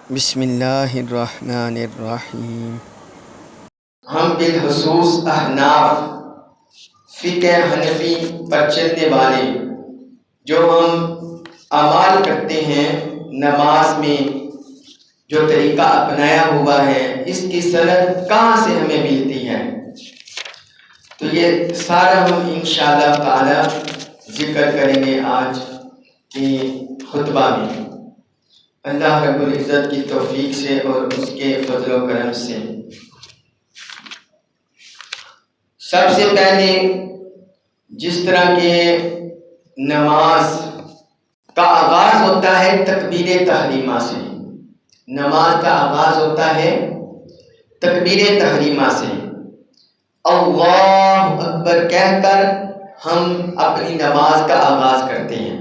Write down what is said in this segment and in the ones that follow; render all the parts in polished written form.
بسم اللہ الرحمن الرحیم۔ ہم بالخصوص احناف فقہ حنفی پر چلنے والے جو ہم اعمال کرتے ہیں نماز میں جو طریقہ اپنایا ہوا ہے اس کی سند کہاں سے ہمیں ملتی ہے، تو یہ سارا ہم انشاءاللہ تعالی ذکر کریں گے آج کی خطبہ میں، اللہ رب العزت کی توفیق سے اور اس کے فضل و کرم سے۔ سب سے پہلے جس طرح کے نماز کا آغاز ہوتا ہے تکبیر تحریمہ سے، نماز کا آغاز ہوتا ہے تکبیر تحریمہ سے، اللہ اکبر کہہ کر ہم اپنی نماز کا آغاز کرتے ہیں۔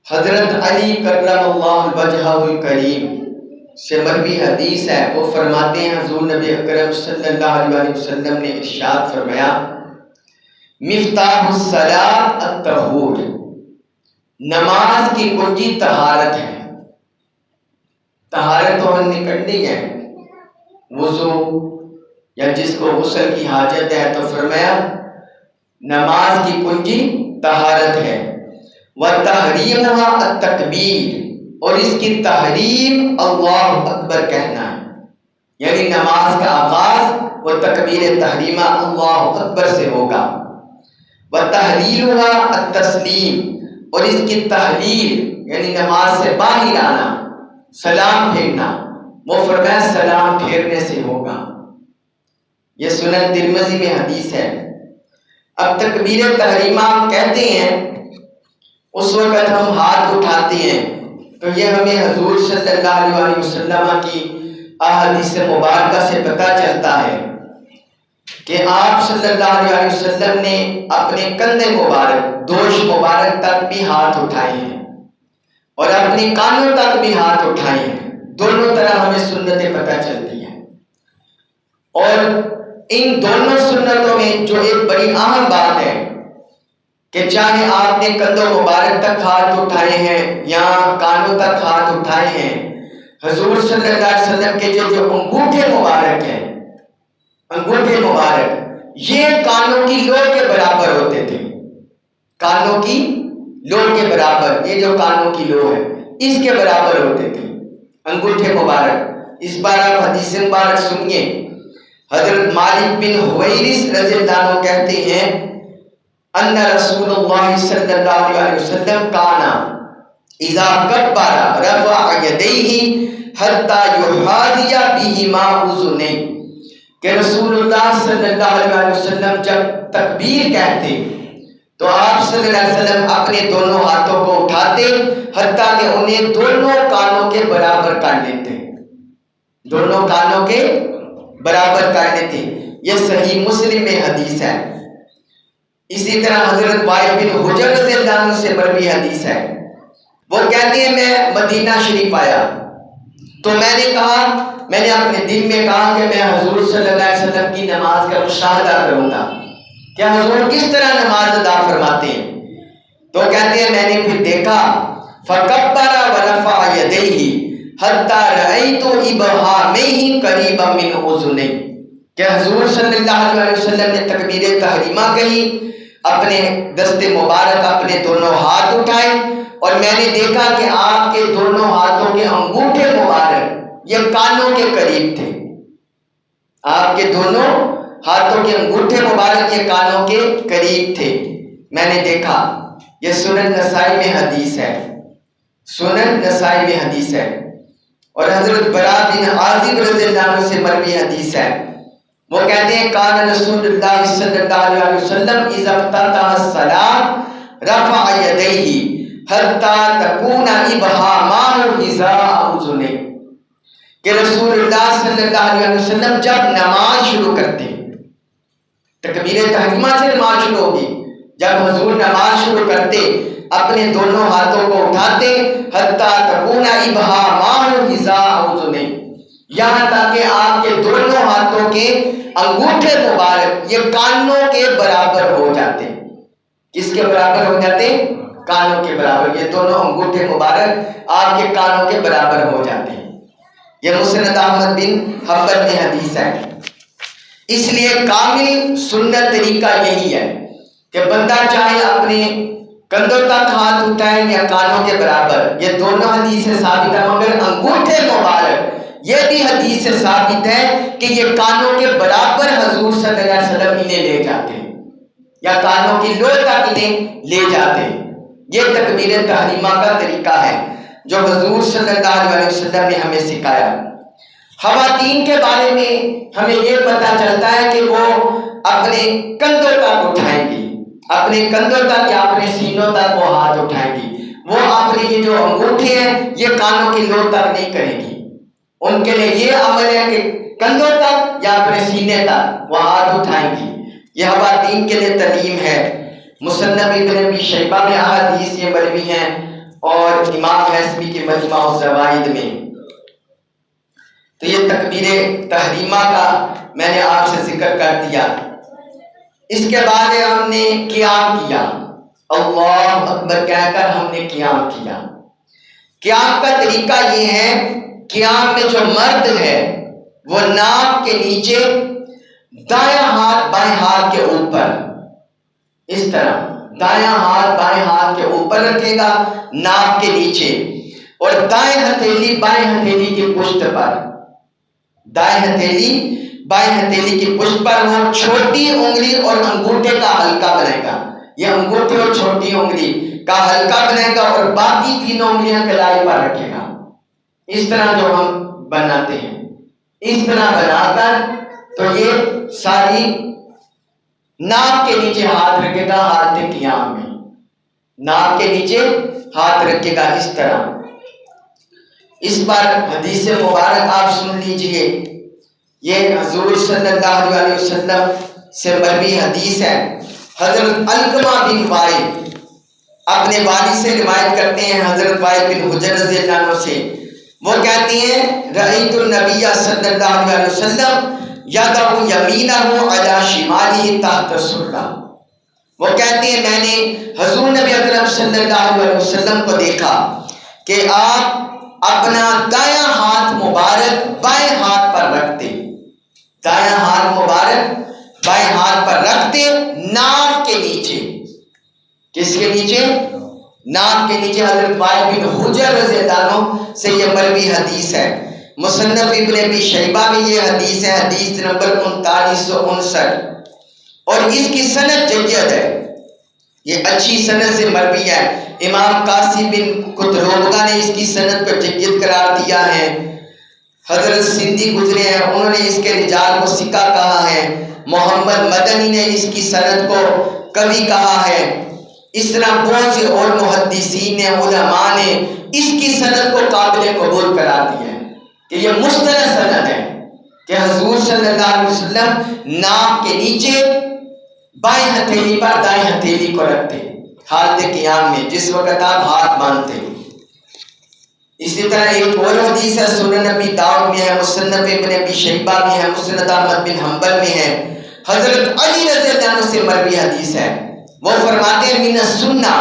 حضرت علی کرم اللہ وجہہ الکریم سے مروی حدیث ہے، وہ فرماتے ہیں حضور نبی اکرم صلی اللہ علیہ وسلم نے ارشاد فرمایا، مفتاح الصلاۃ الطہور، نماز کی کنجی طہارت ہے۔ طہارت تو ہم نے کرنی ہے، وضو یا جس کو غسل کی حاجت ہے، تو فرمایا نماز کی کنجی طہارت ہے۔ وَتَحْرِيمُهَا التَّكْبِيرُ، اور اس کی تحریم اللہ اکبر کہنا ہے، یعنی نماز کا آغاز وہ تکبیر تحریمہ اللہ اکبر سے ہوگا۔ وَتَحْلِيلُهَا التَّسْلِيمُ، اور اس کی تحلیل یعنی نماز سے باہر آنا، سلام پھیرنا، وہ فرمایا سلام پھیرنے سے ہوگا۔ یہ سنن ترمذی میں حدیث ہے۔ اب تکبیر تحریمہ کہتے ہیں اس وقت ہم ہاتھ اٹھاتے ہیں، تو یہ ہمیں حضور صلی اللہ علیہ وسلم کی احادیث مبارکہ سے پتہ چلتا ہے کہ آپ صلی اللہ علیہ وسلم نے اپنے کندھے مبارک، دوش مبارک تک بھی ہاتھ اٹھائے ہیں اور اپنے کانوں تک بھی ہاتھ اٹھائے ہیں، دونوں طرح ہمیں سنتیں پتہ چلتی ہیں۔ اور ان دونوں سنتوں میں جو ایک بڑی اہم بات ہے کہ چاہے آپ نے کندھوں مبارک تک ہاتھ اٹھائے ہیں یا کانوں تک ہاتھ اٹھائے ہیں، حضور صلی اللہ علیہ وسلم کے جو انگوٹھے مبارک ہیں، انگوٹھے مبارک یہ کانوں کی لو کے برابر ہوتے تھے، کانوں کی لو کے برابر، یہ جو کانوں کی لو ہے اس کے برابر ہوتے تھے انگوٹھے مبارک۔ اس بار آپ حدیث مبارک سنیے، حضرت مالک بن حویرث رضی اللہ عنہ کہتے ہیں ان رسول اللہ صلی اللہ علیہ وسلم کانا اذا کبر رفع یدیہ حتی یحاذی بہما اذنیہ، کہ رسول اللہ صلی اللہ علیہ وسلم جب تکبیر کہتے تو آپ صلی اللہ علیہ وسلم اپنے دونوں ہاتھوں کو اٹھاتے حتیٰ کہ انہیں دونوں کانوں کے برابر کر لیتے، دونوں کانوں کے برابر کر لیتے۔ یہ صحیح مسلم میں حدیث ہے۔ اسی طرح حضرت وائل بن حجر رضی اللہ عنہ سے مروی حدیث ہے، وہ کہتے ہیں میں مدینہ شریف آیا تو میں نے اپنے دل میں کہا کہ میں حضور صلی اللہ علیہ وسلم کی نماز کا مشاہدہ کروں گا کہ حضور کس طرح نماز ادا فرماتے ہیں، تو کہتے ہیں میں نے پھر دیکھا فکبر ورفع یدیہ حتی رأیت ابہامہ قریبا من اذنیہ، کہ حضور صلی اللہ علیہ وسلم نے تکبیر تحریمہ کہی، اپنے دست مبارک اپنے دونوں ہاتھ اٹھائے اور میں نے دیکھا کہ آپ کے دونوں ہاتھوں کے انگوٹھے مبارک یہ کانوں کے قریب تھے، آپ کے دونوں ہاتھوں کے انگوٹھے مبارک یہ کانوں کے قریب تھے، میں نے دیکھا۔ یہ سنن نسائی میں حدیث ہے، سنن نسائی میں حدیث ہے۔ اور حضرت براء بن عازب رضی اللہ عنہ سے مروی حدیث ہے، وہ کہتے ہیں کان رسول اللہ صلی اللہ علیہ وسلم اذا افتتح الصلاۃ رفع یدیہ حتی تکون ابہامہ حذاء اذنیہ، کہ رسول اللہ صلی اللہ علیہ وسلم جب نماز شروع کرتے، تکبیر تحریمہ سے نماز شروع ہوگی، جب حضور نماز شروع کرتے اپنے دونوں ہاتھوں کو اٹھاتے حتی تکون ابہامہ حذاء اذنیہ، یہاں تک کہ آپ کے دونوں ہاتھوں کے انگوٹھے مبارک یہ کانوں کے برابر ہو جاتے۔ کس کے برابر ہو جاتے؟ کانوں کے برابر، یہ دونوں انگوٹھے مبارک آپ کے کانوں کے برابر ہو جاتے ہیں۔ یہ مسند احمد بن حنبل میں حدیث ہے۔ اس لیے کامل سنت طریقہ یہی ہے کہ بندہ چاہے اپنے کندھوں تک ہاتھ اٹھائے یا کانوں کے برابر، یہ دونوں حدیث سے ثابت ہے، مگر انگوٹھے مبارک یہ بھی حدیث سے ثابت ہے کہ یہ کانوں کے برابر حضور صلی اللہ علیہ وسلم انہیں لے جاتے ہیں یا کانوں کی لو تک انہیں لے جاتے ہیں۔ یہ تکبیر تحریمہ کا طریقہ ہے جو حضور صلی اللہ علیہ وسلم نے ہمیں سکھایا۔ خواتین کے بارے میں ہمیں یہ پتہ چلتا ہے کہ وہ اپنے کندھوں تک اٹھائیں گی، اپنے کندھوں تک یا اپنے سینوں تک وہ ہاتھ اٹھائیں گی، وہ اپنے یہ جو انگوٹھے ہیں یہ کانوں کی لو تک نہیں کریں گی۔ ان کے لیے یہ عمل ہے کہ کندھوں تک یا اپنے سینے تک وہ ہاتھ اٹھائیں گی، یہ خواتین کے لیے تعلیم ہے۔ مصنف ابن ابی شیبہ میں احادیث یہ مروی ہیں اور امام حیثمی کے مجمع الزوائد میں۔ تو یہ تکبیر تحریمہ کا میں نے آپ سے ذکر کر دیا۔ اس کے بعد ہم نے قیام کیا، اللہ اکبر کہہ کر ہم نے قیام کیا۔ قیام کا طریقہ یہ ہے، قیام میں جو مرد ہے وہ ناک کے نیچے دایاں ہاتھ بائیں ہاتھ کے اوپر، اس طرح دایاں ہاتھ بائیں ہاتھ کے اوپر رکھے گا ناک کے نیچے، اور دائیں ہتھیلی بائیں ہتھیلی کی پشت پر، دائیں ہتھیلی بائیں ہتھیلی کی پشت پر وہ چھوٹی انگلی اور انگوٹھے کا حلقہ بنائے گا، یہ انگوٹھے اور چھوٹی انگلی کا حلقہ بنائے گا اور باقی تینوں انگلیاں کلائی پر رکھے گا۔ اس طرح جو ہم بناتے ہیں، اس طرح بنا کر تو یہ ساری ناک کے نیچے ہاتھ رکھے گا، حالت قیام میں ناک کے نیچے ہاتھ رکھے گا اس طرح۔ اس پر حدیث مبارک آپ سن لیجئے، یہ حضور صلی اللہ علیہ وسلم سے مروی حدیث ہے۔ حضرت علقمہ بن وائل اپنے والد سے روایت کرتے ہیں، حضرت وائل بن حجر رضی اللہ عنہ سے، وہ کہتے ہیں رأیت النبی صلی اللہ علیہ وسلم یدع یمینہ علی شمالہ تحت السرہ، وہ کہتے ہیں میں نے حضور نبی اکرم صلی اللہ علیہ وسلم کو دیکھا کہ آپ اپنا دایاں ہاتھ مبارک بائیں ہاتھ پر رکھتے، دایاں ہاتھ مبارک بائیں ہاتھ پر رکھتے ناک کے نیچے، کس کے نیچے؟ ناک کے نیچے۔ حضرت وائل بن حجر رضی اللہ عنہ سے یہ مروی حدیث ہے۔ مصنف ابن ابی شیبہ میں یہ حدیث ہے، حدیث نمبر 3959، اور اس کی سند جید ہے، یہ اچھی سند سے مروی ہے۔ امام قاسی بن قطروبہ نے اس کی سند کو جید قرار دیا ہے۔ حضرت سندھی گزرے ہیں، انہوں نے اس کے رجال کو ثقہ کہا ہے۔ محمد مدنی نے اس کی سند کو قوی کہا ہے۔ اس طرح بہت سے اور محدثین نے، علماء نے اس کی سند کو قابل قبول قرار دیا ہے کہ یہ مستند سند ہے کہ حضور صلی اللہ علیہ وسلم ناک کے نیچے بائیں ہتھیلی پر دائیں ہتھیلی کو رکھتے حالت قیام میں، جس وقت آپ ہاتھ باندھتے۔ اسی طرح ایک اور حدیث ہے، سنن ابی داؤد میں ہے، مصنف ابن ابی شیبہ میں ہے، مسند احمد بن حنبل میں ہے، حضرت علی رضی اللہ عنہ سے مروی حدیث ہے۔ وہ فرماتے ہیں من السنہ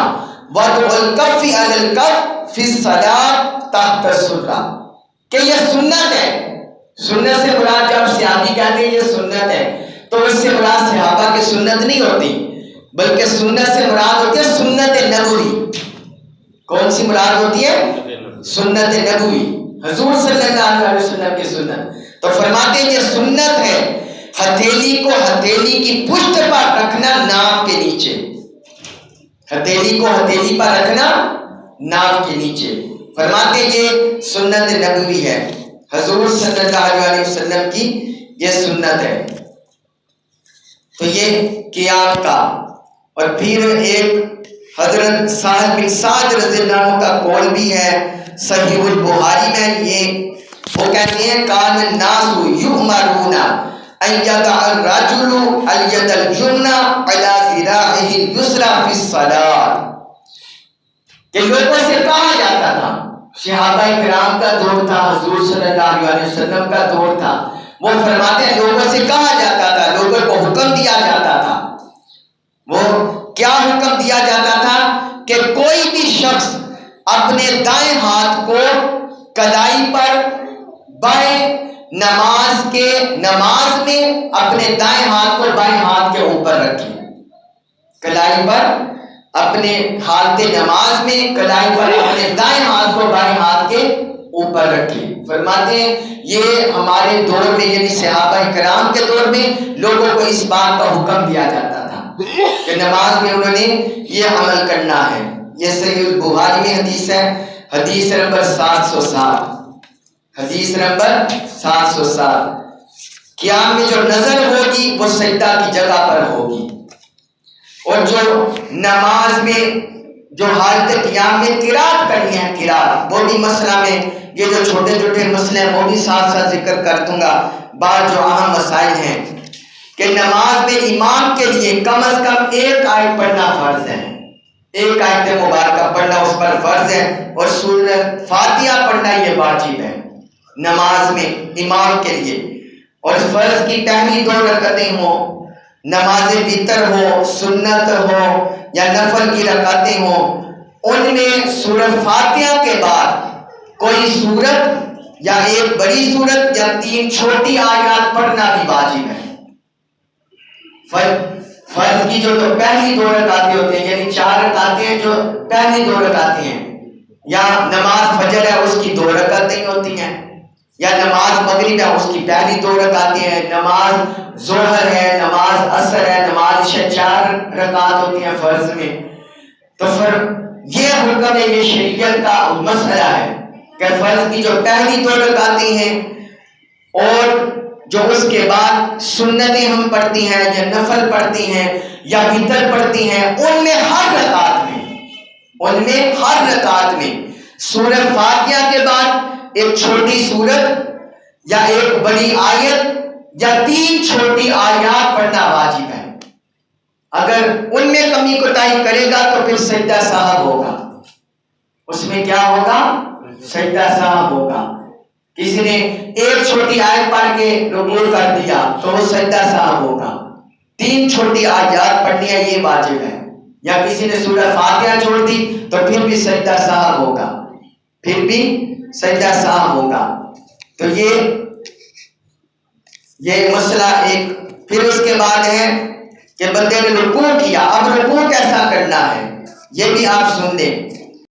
وضع الکف علی الکف فی الصلاۃ تحت السرہ، کہ یہ سنت ہے۔ سنت سے مراد جب صحابی کہتے ہیں یہ سنت ہے تو اس سے مراد صحابہ کی سنت نہیں ہوتی، بلکہ سنت سے مراد ہوتی ہے سنت نبوی۔ کون سی مراد ہوتی ہے؟ سنت نبوی، حضور صلی اللہ علیہ وسلم کی سنت۔ تو فرماتے ہیں یہ سنت ہے ہتھیلی کو ہتھیلی کی پشت پر رکھنا ناک کے نیچے، ہتھیلی کو ہتھیلی پر رکھنا ناک کے نیچے۔ فرماتے ہیں یہ سنت نبوی ہے، حضور صلی اللہ علیہ وسلم کی یہ سنت ہے۔ تو یہ قیام کا، اور پھر ایک حضرت سہل بن سعد رضی اللہ عنہ کا قول بھی ہے صحیح البخاری میں، یہ وہ کہتے ہیں کان الناس یؤمرون ان یضع الرجل الید الجمنہ علی ذراعہ اليسریٰ فی الصلاۃ، کہ لوگوں سے کہا جاتا تھا، صحابہ کرام کا دور تھا، حضور صلی اللہ علیہ وسلم کا دور تھا، وہ فرماتے ہیں لوگوں سے کہا جاتا تھا، لوگوں کو حکم دیا جاتا تھا۔ وہ کیا حکم دیا جاتا تھا کہ کوئی بھی شخص اپنے دائیں ہاتھ کو کلائی پر بائیں نماز میں اپنے دائیں ہاتھ کو بائیں ہاتھ کے اوپر رکھیں، کلائی پر اپنے حالت نماز میں کلائی پر اپنے دائیں ہاتھ کو بائیں ہاتھ کے اوپر رکھیں۔ فرماتے ہیں یہ ہمارے دور میں یعنی صحابہ کرام کے دور میں لوگوں کو اس بات کا حکم دیا جاتا تھا کہ نماز میں انہوں نے یہ عمل کرنا ہے۔ یہ صحیح البخاری میں حدیث ہے، حدیث نمبر 707، حدیث نمبر 707۔ قیام میں جو نظر ہوگی وہ سجدہ کی جگہ پر ہوگی، اور جو نماز میں جو حالت قیام میں قرات کرنی ہے، قرات وہ بھی مسئلہ میں یہ جو چھوٹے چھوٹے مسئلے ہیں وہ بھی ساتھ ساتھ ذکر کر دوں گا۔ بعض جو اہم مسائل ہیں کہ نماز میں امام کے لیے کم از کم ایک آیت پڑھنا فرض ہے، ایک آیت مبارکہ پڑھنا اس پر فرض ہے، اور سورۃ فاتحہ پڑھنا یہ واجب ہے نماز میں امام کے لیے۔ اور فرض کی پہلی 2 رکعتیں ہوں، نماز وتر ہو، سنت ہو یا نفل کی رکعتیں ہوں، ان میں سورۃ فاتحہ کے بعد کوئی سورت یا ایک بڑی سورت یا 3 چھوٹی آیات پڑھنا بھی واجب ہے۔ فرض کی جو تو پہلی 2 رکعتیں ہوتی ہیں یعنی 4 رکعتیں جو پہلی 2 رکعتیں ہیں، یا نماز فجر ہے اس کی 2 رکعتیں ہوتی ہیں، یا نماز مغرب ہے اس کی پہلی 2 رکعتیں ہیں، نماز ظہر ہے، نماز عصر ہے، نماز عشاء 4 رکعت ہوتی ہیں فرض میں۔ تو پھر یہ حکم ہے، یہ شریعت کا مسئلہ ہے کہ فرض کی جو پہلی 2 رکعتیں ہیں اور جو اس کے بعد سنتیں ہم پڑھتی ہیں یا نفل پڑھتی ہیں یا وتر پڑھتی ہیں، ان میں ہر رکعت میں سورۃ فاتحہ کے بعد ایک چھوٹی سورت یا ایک بڑی آیت یا 3 چھوٹی آیات پڑھنا واجب ہے۔ اگر ان میں کمی کوتاہی کرے گا تو پھر سجدہ سہو ہوگا، اس میں کیا ہوگا؟ سجدہ سہو ہوگا۔ کسی نے ایک چھوٹی آیت پڑھ کے رکوع کر دیا تو وہ سجدہ سہو ہوگا، 3 چھوٹی آیات پڑھنی ہے یہ واجب ہے، یا کسی نے سورۃ فاتحہ چھوڑ دی تو پھر بھی سجدہ سہو ہوگا، تو یہ مسئلہ ایک۔ پھر اس کے بعد ہے کہ بندے نے رکوع کیا، اب رکوع کیسا کرنا ہے یہ بھی آپ سن لیں۔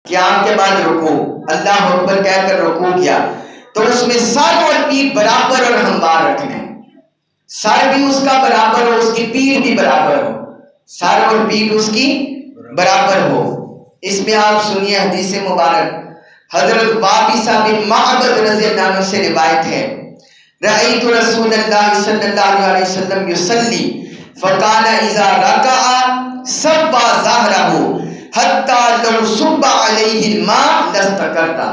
قیام کے بعد رکوع، اللہ اکبر کہہ کر رکوع کیا تو اس میں سر اور پیٹھ برابر اور ہموار رکھنا ہے، سر بھی اس کا برابر ہو، اس کی پیٹھ بھی برابر ہو، سر اور پیٹھ اس کی برابر ہو۔ اس میں آپ سنیے حدیث مبارک حضرت وابصہ بن معبد رضی اللہ عنہ سے روایت ہے، رأیت رسول اللہ صلی اللہ علیہ وسلم یصلی فکان اذا رکع صب ظہرہ حتی لو صب علیہ الماء لاستقرتا۔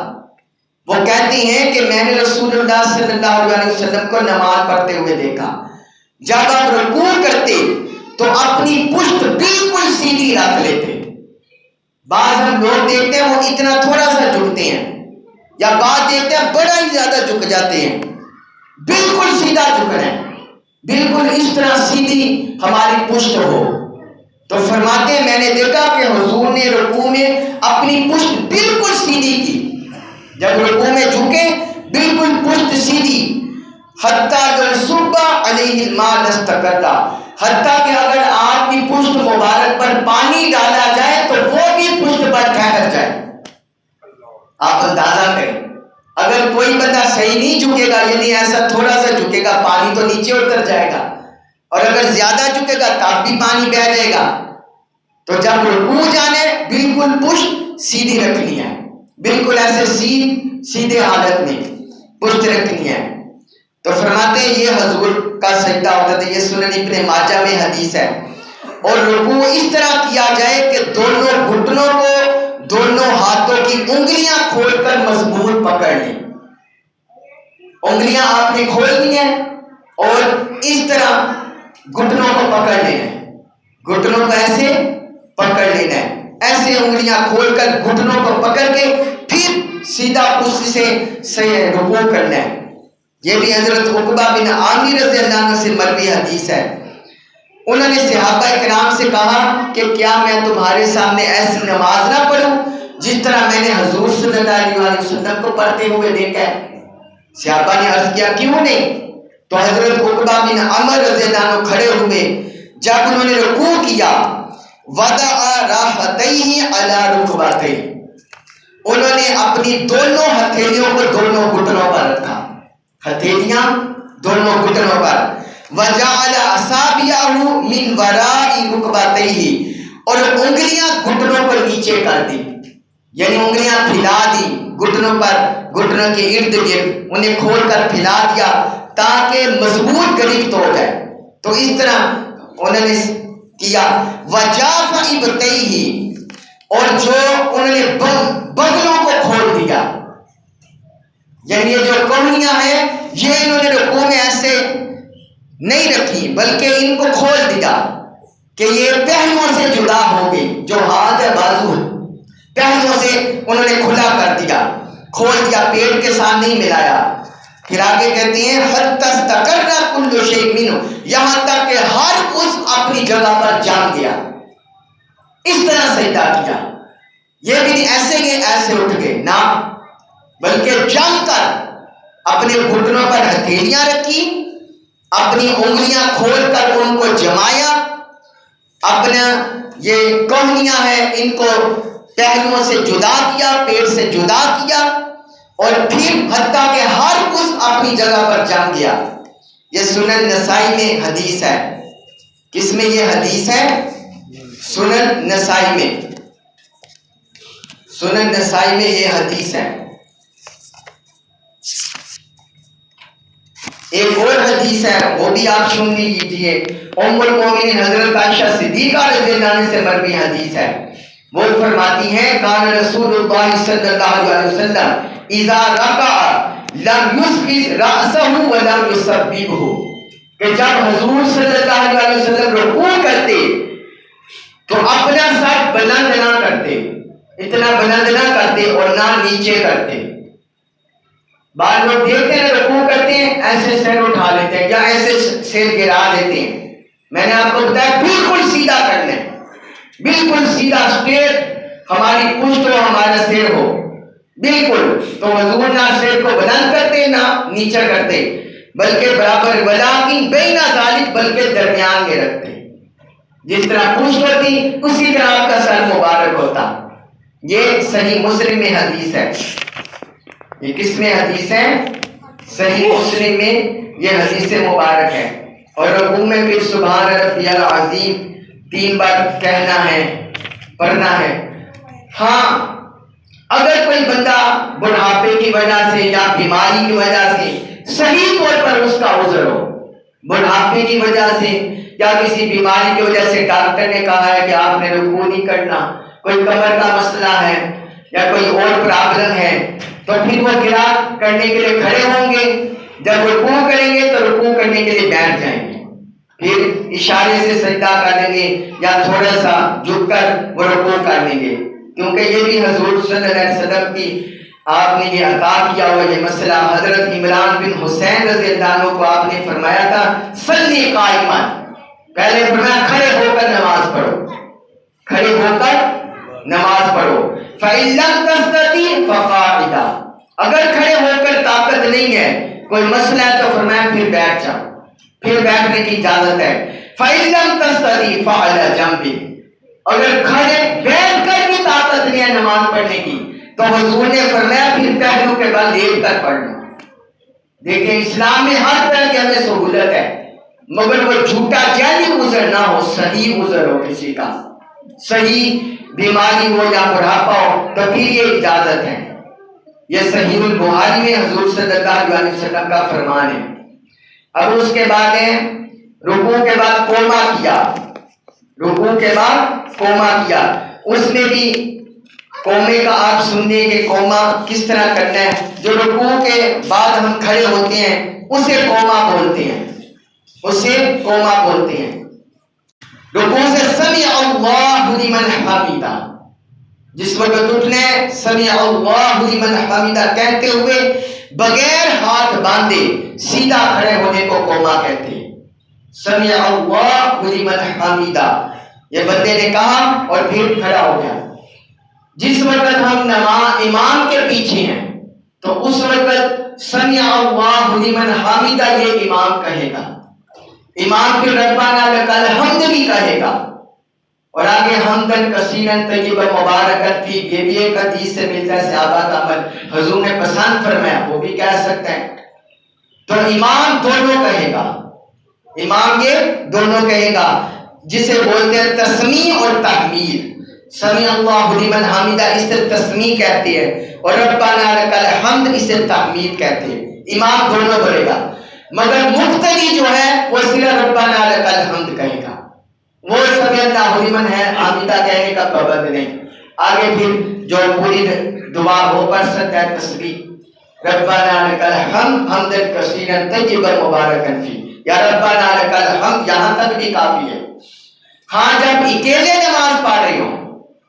وہ کہتی ہیں کہ میں نے رسول اللہ صلی اللہ علیہ وسلم کو نماز پڑھتے ہوئے دیکھا، جب آپ رکوع کرتے تو اپنی پشت بالکل سیدھی رکھ لیتے۔ بعض ہم لوگ دیکھتے ہیں وہ اتنا تھوڑا سا جھکتے ہیں، یا بعض دیکھتے ہیں بڑا ہی زیادہ جھک جاتے ہیں، بالکل سیدھا جھکنا ہے، بالکل اس طرح سیدھی ہماری پشت ہو۔ تو فرماتے ہیں میں نے دیکھا کہ حضور نے رکوع میں اپنی پشت بالکل سیدھی کی، جب رکوع میں جھکے بالکل پشت سیدھی، حتیٰ لو صب علیہ الماء لاستقرتا، حتیٰ کہ اگر آپ کی پشت مبارک پر پانی ڈالا جائے تو وہ بھی پشت پر ٹھہر جائے۔ آپ اندازہ کریں، اگر کوئی بندہ صحیح نہیں جھکے گا یعنی ایسا تھوڑا سا جھکے گا پانی تو نیچے اتر جائے گا، اور اگر زیادہ جھکے گا تب بھی پانی بہہ جائے گا۔ تو جب رکوع جانے بالکل پشت سیدھی رکھنی ہے، بالکل ایسے سیدھے حالت میں پشت رکھنی ہے۔ تو فرماتے ہیں یہ حضور کا سجدہ ہوتا تھا، یہ سنن ابن ماجہ میں حدیث ہے۔ اور رکوع اس طرح کیا جائے کہ دونوں گھٹنوں کو دونوں ہاتھوں کی انگلیاں کھول کر مضبوط پکڑ لیں، انگلیاں آپ نے کھول لی ہیں اور اس طرح گھٹنوں کو پکڑ لینا ہے، گھٹنوں کو ایسے پکڑ لینا ہے، ایسے انگلیاں کھول کر گھٹنوں کو پکڑ کے پھر سیدھا پشت سے رکوع کرنا ہے۔ یہ بھی حضرت عقبہ بن عامر رضی اللہ عنہ سے مروی حدیث ہے۔ انہوں نے صحابہ کرام سے کہا کہ کیا میں تمہارے سامنے ایسی نماز نہ پڑھوں جس طرح میں نے حضور صلی اللہ علیہ وسلم کو پڑھتے ہوئے دیکھا ہے۔ صحابہ نے عرض کیا کیوں نہیں؟ تو حضرت عقبہ بن عمر رضی اللہ عنہ کھڑے ہوئے، جب انہوں نے رکوع کیا وضع راحتیہ علی رکبتیہ، انہوں نے اپنی دونوں ہتھیلیوں کو دونوں گھٹنوں پر رکھا، ہتھیلیاں دونوں گھٹنوں پر، وجعل اصابعہ من وراء رکبتیہ، اور انگلیاں گھٹنوں پر نیچے کر دی، یعنی انگلیاں پھیلا دی گھٹنوں پر، گھٹنوں کے ارد گرد انہیں کھول کر پھیلا دیا تاکہ مضبوط گرفت ہو جائے۔ تو اس طرح انہوں نے کیا، وجاف ابطیہ، اور جو انہوں نے بغلوں کو کھول دیا، یعنی یہ جو کوہنیاں ہیں یہ انہوں نے رکوع میں ایسے نہیں رکھی بلکہ ان کو کھول دیا کہ یہ پہلوؤں سے جدا ہو گئی، جو ہاتھ ہے بازو پہلوؤں سے انہوں نے کھلا کر دیا، کھول دیا، پیٹ کے ساتھ نہیں ملایا۔ پھر آگے کہتے ہیں حتی استقر کل شیء منہ، یہاں تک کہ ہر عضو اپنی جگہ پر جم گیا، اس طرح سجدہ کیا۔ یہ بھی نہیں ایسے گئے ایسے اٹھ گئے، نہ، بلکہ جم کر اپنے گھٹنوں پر ہتھیلیاں رکھی، اپنی انگلیاں کھول کر ان کو جمایا، اپنا یہ کوہنیاں ہیں ان کو پہلوؤں سے جدا کیا، پیٹ سے جدا کیا، اور پھر حتیٰ کہ ہر عضو اپنی جگہ پر جم گیا۔ یہ سنن نسائی میں حدیث ہے۔ کس میں یہ حدیث ہے؟ سنن نسائی میں، سنن نسائی میں یہ حدیث ہے۔ ایک اور حدیث ہے، وہ بھی آپ سن لیجیے، ام المومنین حضرت عائشہ صدیقہ رضی اللہ عنہا سے مروی حدیث ہے۔ وہ فرماتی ہیں کان رسول اللہ صلی اللہ علیہ وسلم اذا رکع لم یسبح رأسہ ولم یسببہ، کہ جب حضور صلی اللہ علیہ وسلم رکوع کرتے تو اپنا سر بلند نہ کرتے، اتنا بلند نہ کرتے اور نہ نیچے کرتے۔ بعض لوگ دیکھتے ہیں رکوع کرتے ہیں ایسے سر اٹھا لیتے ہیں یا ایسے سر گرا دیتے ہیں۔ میں نے آپ کو بتایا بالکل سیدھا کرنا ہے، بالکل سیدھا اسٹریٹ، ہماری پشت ہو ہمارا سر ہو بالکل۔ تو حضور نہ سر کو بلند کرتے نہ نیچے کرتے، بلکہ برابر، ولیکن بین ذالک، بلکہ درمیان میں رکھتے، جس طرح پشت ہوتی اسی طرح آپ کا سر مبارک ہوتا۔ یہ صحیح مسلم میں حدیث ہے۔ یہ کس میں حدیث ہے؟ صحیح مسلم میں یہ حدیث مبارک ہے۔ اور رکوع میں پھر سبحان ربی العظیم 3 بار کہنا ہے، پڑھنا ہے۔ ہاں اگر کوئی بندہ بڑھاپے کی وجہ سے یا بیماری کی وجہ سے صحیح طور پر اس کا عذر ہو، بڑھاپے کی وجہ سے یا کسی بیماری کی وجہ سے ڈاکٹر نے کہا ہے کہ آپ نے رکوع نہیں کرنا، کوئی کمر کا مسئلہ ہے یا کوئی اور پرابلم ہے، تو پھر وہ قرات کرنے کے لیے کھڑے ہوں گے، جب رکوع کریں گے تو رکوع کرنے کے لیے بیٹھ جائیں گے، پھر اشارے سے سجدہ کر لیں گے یا تھوڑا سا جھک کر وہ رکوع کر لیں گے، کیونکہ یہ بھی حضور صلی اللہ علیہ وسلم کی آپ نے یہ عطا کیا ہوا یہ مسئلہ۔ حضرت عمران بن حسین رضی اللہ عنہ کو آپ نے فرمایا تھا صلی قائما، پہلے فرمایا کھڑے ہو کر نماز پڑھو، کھڑے ہو کر نماز پڑھو، فَإِن لَمْ تَسْتَطِعْ فَقَاعِدًا، اگر کھڑے ہو کر طاقت نہیں ہے، کوئی مسئلہ ہے، تو فرمایا پھر بیٹھ جاؤ، پھر بیٹھنے کی اجازت ہے۔ فَإِن لَمْ تَسْتَطِعْ فَعَلَى جَنبِهِ، اگر کھڑے بیٹھ کر بھی طاقت نہیں ہے نماز پڑھنے کی تو حضور نے فرمایا پھر پہلو کے بل لیٹ کر پڑھنا۔ دیکھیں اسلام میں ہر طرح کی ہمیں سہولت ہے، مگر وہ جھوٹا جعلی عذر نہ ہو، صحیح عذر ہو، کسی کا صحیح بیماری ہو یا بڑھاپا ہو تو پھر یہ اجازت ہے۔ یہ صحیح البخاری میں حضور صلی اللہ علیہ وسلم کا فرمان ہے۔ اب اس کے بعد ہے رکوع کے بعد قوما کیا، رکوع کے بعد قوما کیا، اس میں بھی قومے کا آپ سننے کے قوما کس طرح کرنا ہے۔ جو رکوع کے بعد ہم کھڑے ہوتے ہیں اسے قوما بولتے ہیں، اسے قوما بولتے ہیں۔ رکوع سے سمع اللہ لمن حمیدہ، جس وقت اٹھنے سمع اللہ لمن حمیدہ کہتے ہوئے بغیر ہاتھ باندھے سیدھا کھڑے ہونے کو قوما کہتے ہیں۔ سمع اللہ لمن حمیدہ، یہ بندے نے کہا اور پھر کھڑا ہو گیا۔ جس وقت ہم امام کے پیچھے ہیں تو اس وقت سمع اللہ لمن حمدہ یہ امام کہے گا، امام پھر ربنا لک الحمد بھی کہے گا، اور آگے حمدن کثیرن طیبا مبارکن فی، یہ بھی ایک حدیث سے ملتا ہے صحابہ کا عمل حضور نے پسند فرمایا، وہ بھی کہہ سکتے ہیں۔ تو امام دونوں کہے گا، امام یہ دونوں کہے گا، جسے بولتے ہیں تسمیع اور تحمید۔ سمع اللہ لمن حمدہ اسے تسمیع کہتے ہیں، اور ربنا لک الحمد اسے تحمید کہتے ہیں، امام دونوں بولے گا۔ مگر مقتدی جو ہے وہ صرف ربنا لک الحمد کہے گا، وہ سمع اللہ لمن حمدہ کہنے کا پابند نہیں۔ آگے پھر جو پوری دعا وہ پڑھ سکتا ہے تسبیح، ربنا لک الحمد حمدا کثیرا طیبا مبارکا فی، یا ربنا لک الحمد یہاں تک بھی کافی ہے۔ ہاں جب اکیلے نماز پڑھ رہے ہوں،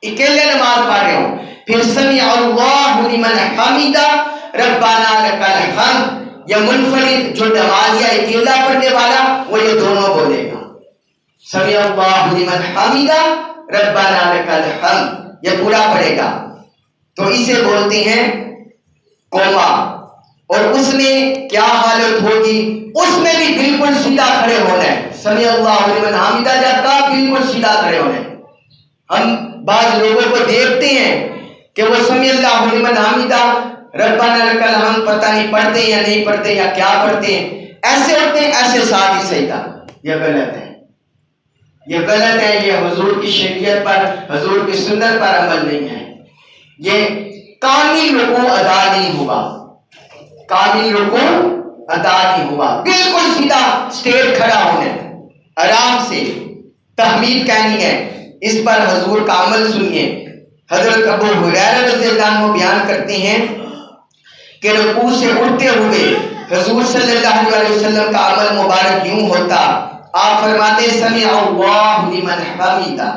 اکیلے نماز پڑھ رہے ہوں، پھر سمع اللہ لمن حمدہ ربنا لک الحمد، یا منفرد جو نماز یا اکیلا پڑھنے والا وہ یہ دونوں بولے گا، سمع اللہ لمن حمدہ ربنا لک الحمد، یہ پورا پڑھے گا۔ تو اسے بولتے ہیں قوما، اور اس میں کیا حالت ہوگی؟ اس میں بھی بالکل سیدھا کھڑے ہونا ہے، سمع اللہ لمن حمدہ جب کا بالکل سیدھا کھڑے ہونا ہے۔ ہم بعض لوگوں کو دیکھتے ہیں کہ وہ سمع اللہ لمن حمدہ ربنا لک الحمد پتہ نہیں پڑھتے یا نہیں پڑھتے یا کیا پڑھتے ہیں، ایسے ہوتے ہیں ایسے ساتھ ہی سجدہ، یہ غلط ہے، یہ غلط ہے، یہ حضور کی شریعت پر، حضور کی سنت پر عمل نہیں ہے، یہ کامل رکوع ادا نہیں ہوا، کامل رکوع ادا نہیں ہوا۔ بالکل سیدھا اسٹیٹ کھڑا ہونا ہے، آرام سے تحمید کہنی ہے، اس پر حضور کا عمل سنیے۔ حضرت ابو ہریرہ رضی اللہ عنہ بیان کرتے ہیں کہ رکوع سے اٹھتے ہوئے حضور صلی اللہ علیہ وسلم کا عمل مبارک یوں ہوتا، آپ فرماتے سمع اللہ لمن حمدہ،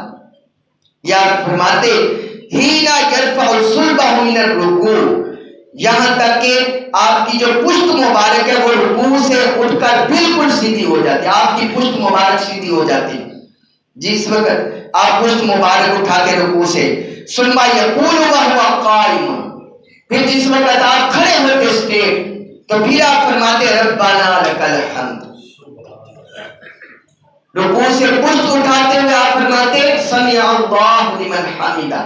یا فرماتے ہینا یرفع صلبہ من الرکوع، یہاں تک کہ آپ کی جو پشت مبارک ہے وہ رکوع سے اٹھ کر بالکل سیدھی ہو جاتی ہے، آپ کی پشت مبارک سیدھی ہو جاتی ہے، جس وقت آپ پشت مبارک اٹھاتے رکوع سے، ثم یقول وهو قائم، پھر جس وقت آپ کھڑے ہوتے اسٹیٹ تو پھر آپ فرماتے ربنا لک الحمد، رکوع سے پشت اٹھاتے ہوئے آپ فرماتے سمع اللہ لمن حمدہ،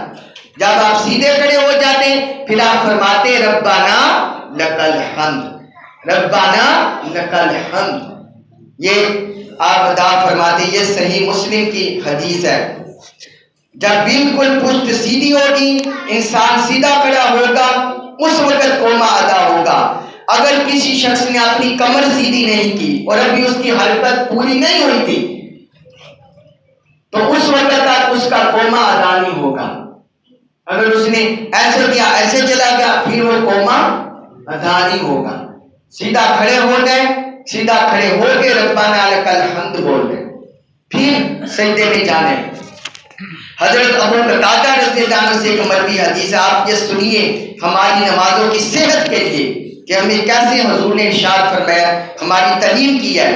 جب آپ سیدھے کھڑے ہو جاتے پھر آپ فرماتے ربنا لک الحمد، ربنا لک الحمد، یہ آپ ادا فرماتے، یہ صحیح مسلم کی حدیث ہے۔ جب بالکل پشت سیدھی ہوگی، انسان سیدھا کھڑا ہوگا، اس وقت قوما ادا ہوگا۔ اگر کسی شخص نے اپنی کمر سیدھی نہیں کی اور ابھی اس کی حرکت پوری نہیں ہوئی تھی تو اس وقت تک اس کا قوما ادا نہیں ہوگا۔ اگر اس نے ایسے کیا، ایسے چلا گیا، پھر وہ قوما ادا نہیں ہوگا۔ سیدھا کھڑے ہو گئے، سیدھا کھڑے ہو کے ربنا لک الحمد بول گئے، پھر سجدے میں جانے۔ حضرت ابو قتادہ رضی اللہ عنہ سے ایک مروی حدیث ہے، آپ یہ سنیے ہماری نمازوں کی صحت کے لیے کہ ہمیں کیسے حضور نے ارشاد فرمایا، ہماری تعلیم کی ہے۔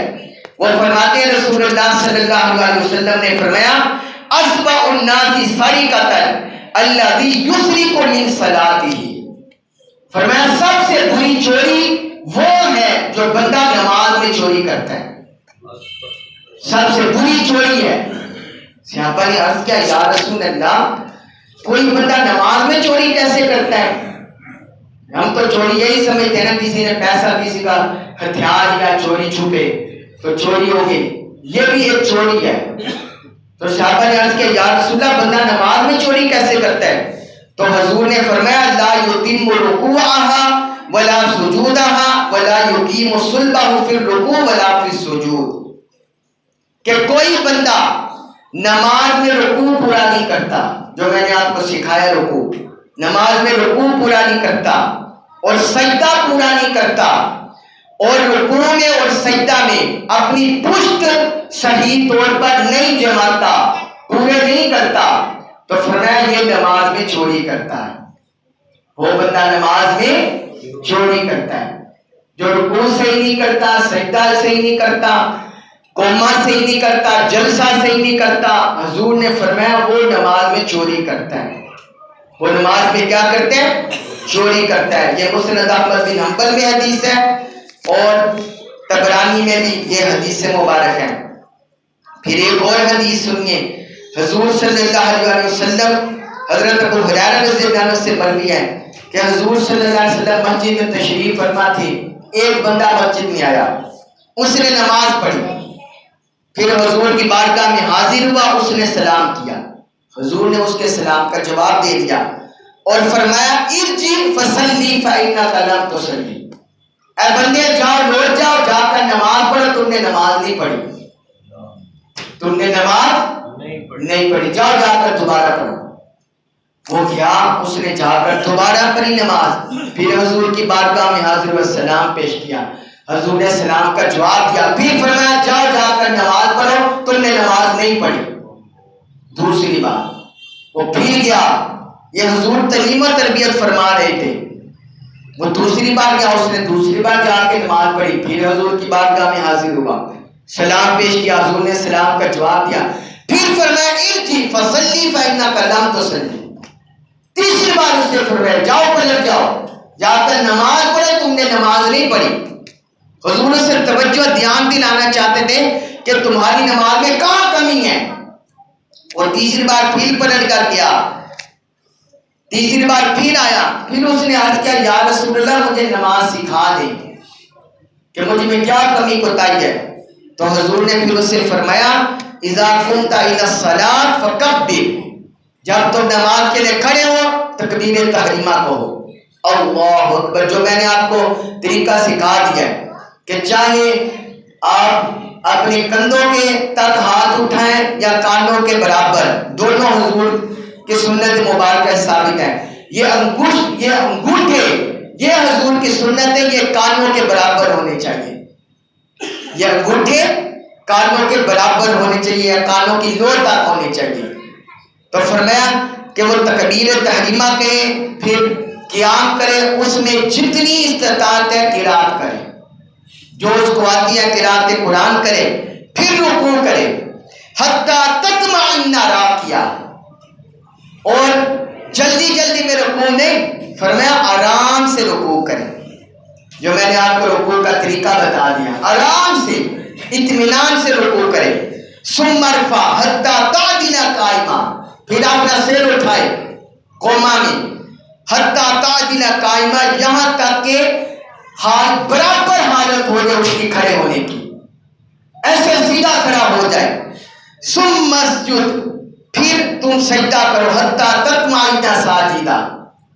وہ فرماتے ہیں رسول اللہ صلی اللہ علیہ وسلم نے فرمایا اصبع الناس سرقۃ الذی یسرق من صلاتہ، فرمایا سب سے بری چوری وہ ہے جو بندہ نماز میں چوری کرتا ہے، سب سے بری چوری ہے۔ صحابہ نے عرض کیا یا رسول اللہ، کوئی بندہ نماز میں چوری کیسے کرتا ہے؟ ہم تو چوری یہی سمجھتے ہیں نا، کسی نے پیسہ کسی کا ہتھیار یا چوری چھپے تو چوری ہوگی، یہ بھی ایک چوری ہے۔ تو صحابہ نے عرض کیا یا رسول اللہ، بندہ نماز میں چوری کیسے کرتا ہے؟ تو حضور نے فرمایا لا یتم رکوعها ولا سجودها ولا یقیم صلبہ فی الرکوع ولا فی السجود، کہ کوئی بندہ نماز میں رکوع پورا نہیں کرتا، جو میں نے آپ کو سکھایا رکوع، نماز میں رکوع پورا نہیں کرتا اور سجدہ پورا نہیں کرتا، اور رکوع میں اور سجدہ میں اپنی پشت صحیح طور پر نہیں جماتا، پورے نہیں کرتا، تو فرمایا یہ نماز میں چوری کرتا ہے، وہ بندہ نماز میں چوری کرتا ہے، جو رکوع صحیح نہیں کرتا، سجدہ صحیح نہیں کرتا، قوما صحیح نہیں کرتا، جلسہ صحیح نہیں کرتا، حضور نے فرمایا وہ نماز میں چوری کرتا ہے، وہ نماز میں کیا کرتے ہیں؟ چوری کرتا ہے. یہ مسند احمد بن حنبل میں حدیث ہے اور طبرانی میں بھی یہ حدیث مبارک ہے. پھر ایک اور حدیث سنیے. حضور صلی اللہ علیہ وسلم حضرت ابو ہریرہ رضی اللہ عنہ سے مروی ہے کہ حضور صلی اللہ علیہ وسلم مسجد میں تشریف فرما تھے. ایک بندہ مسجد میں آیا, اس نے نماز پڑھی, پھر حضور کی بارگاہ میں حاضر ہوا, اس نے سلام کیا. حضور نے اس کے سلام کا جواب دے دیا اور فرمایا ارجع فصلی فإنک لم تصلی. اے بندے جاؤ, لوٹ جاؤ, جا کر نماز پڑھو, تم نے نماز نہیں پڑھی, تم نے نماز نہیں پڑھی, جاؤ جا کر دوبارہ پڑھو. وہ گیا, اس نے جا کر دوبارہ پڑھی نماز, پھر حضور کی بارگاہ میں حاضر ہوا, سلام پیش کیا. حضور نے سلام کا جواب دیا, پھر فرمایا جاؤ جا کر نماز پڑھو, تم نے نماز نہیں پڑھی. دوسری بار وہ پھر گیا, یہ حضور تعلیم و تربیت فرما رہے تھے. وہ دوسری بار گیا, اس نے دوسری بار جا کے نماز پڑھی, پھر حضور کی بارگاہ میں حاضر ہوا, سلام پیش کیا. حضور نے سلام کا جواب دیا, پھر فرمایا ارجع فصلی فإنک لم تصلی. تیسری بار اس نے فرمایا جاؤ, پلٹ جاؤ, جا کر نماز پڑھے, تم نے نماز نہیں پڑھی. حضور سے توجہ دھیان دلانا چاہتے تھے کہ تمہاری نماز میں کہاں کمی ہے. اور تیسری بار پھر پلٹ کر گیا, تیسری بار پھر آیا, پھر اس نے عرض کیا یا رسول اللہ مجھے نماز سکھا دیں کہ مجھ میں کیا کمی کوتاہی ہے. تو حضور نے پھر اس سے فرمایا اذا قمت الى الصلاۃ فکبر, جب تم نماز کے لیے کھڑے ہو تکبیر تحریمہ کہو, اللہ اکبر. جو میں نے آپ کو طریقہ سکھا دیا ہے کہ چاہے آپ اپنے کندھوں کے تک ہاتھ اٹھائیں یا کانوں کے برابر, دونوں حضور کی سنت مبارکہ ثابت ہے. یہ انگوٹھے یہ حضور کی سنت ہے, یہ کانوں کے برابر ہونے چاہیے. یہ انگوٹھے کانوں کے برابر ہونے چاہیے, کانوں کی لوٹ تک ہونے چاہیے. تو فرمایا کہ وہ تکبیر تحریمہ کہیں, پھر قیام کرے, اس میں جتنی استطاعت ہے قرات کرے, جو اس کو آتی ہے قرات قرآن کرے, پھر رکوع کرے حتیٰ تطمئن راکعا, اور جلدی جلدی میں رکوع نہیں, فرمایا آرام سے رکوع کرے. جو میں نے آپ کو رکوع کا طریقہ بتا دیا, آرام سے اطمینان سے رکوع کرے. ثم ارفع حتیٰ تعدل قائما, پھر اپنا سر اٹھائے قوما میں, حتیٰ تعدل قائما, یہاں تک کہ حال برابر حالت ہو جائے اس کی کھڑے ہونے کی, ایسے سیدھا کھڑا ہو جائے. ثم اسجد, پھر تم سجدہ کرو حتیٰ تطمئن ساجدا,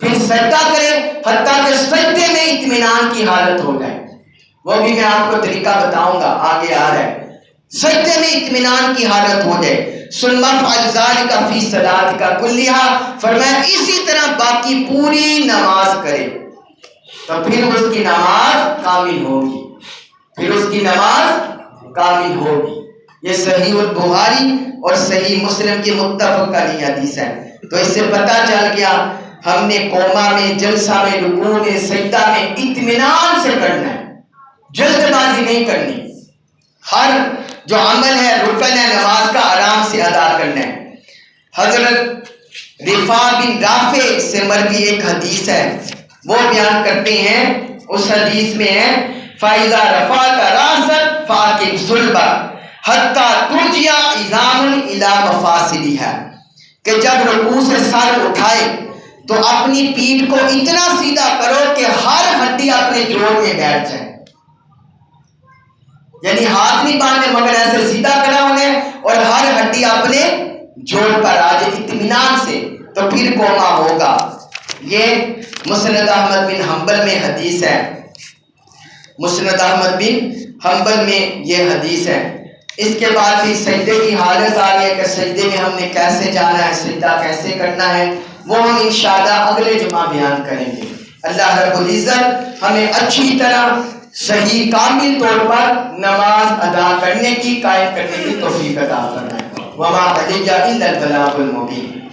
پھر سجدہ کرے حتیٰ کہ سجدے میں اطمینان کی حالت ہو جائے. وہ بھی میں آپ کو طریقہ بتاؤں گا, آگے آ رہا ہے. سجدے میں اطمینان کی حالت ہو جائے. ثم افعل ذلك فی صلاتک کلھا, فرمایا اسی طرح باقی پوری نماز کرے, تو پھر اس کی نماز کامل ہوگی, پھر اس کی نماز کامل ہوگی. یہ صحیح البخاری اور صحیح مسلم کی متفق علیہ حدیث ہے. تو اس سے پتہ چل گیا ہم نے قوما میں, جلسہ میں, رکوع میں, سجدہ میں اطمینان سے کرنا ہے, جلد بازی نہیں کرنی. ہر جو عمل ہے, رکن ہے نماز کا, آرام سے ادا کرنا ہے. حضرت رفاع بن رافع سے مروی ایک حدیث ہے, وہ بیان کرتے ہیں, اس حدیث میں ہے فَإِذَا رَفَعْتَ رَأْسَكَ فَأَقِمْ صُلْبَكَ حَتَّى تُرْجِعَ عِظَامٌ إِلَى مَفَاصِلِهَا, کہ جب رکوع سے سر اٹھائے تو اپنی پیٹھ کو اتنا سیدھا کرو کہ ہر ہڈی اپنے جوڑ میں بیٹھ جائے. یعنی ہاتھ نہیں باندھنے مگر ایسے سیدھا کھڑا ہونے, اور ہر ہڈی اپنے جوڑ پر آ جائے اطمینان سے, تو پھر قوما ہوگا. یہ مسند احمد بن حنبل میں حدیث ہے, مسند احمد بن حنبل میں یہ حدیث ہے. اس کے بعد بھی سجدے کی حالت آ گئی کہ سجدے میں ہم نے کیسے جانا ہے, سجدہ کیسے کرنا ہے, وہ ہم انشاءاللہ اگلے جمعہ بیان کریں گے. اللہ رب العزت ہمیں اچھی طرح صحیح کامل طور پر نماز ادا کرنے کی, قائم کرنے کی توفیق عطا فرمائے. وما علیہ الا البلاغ المبین.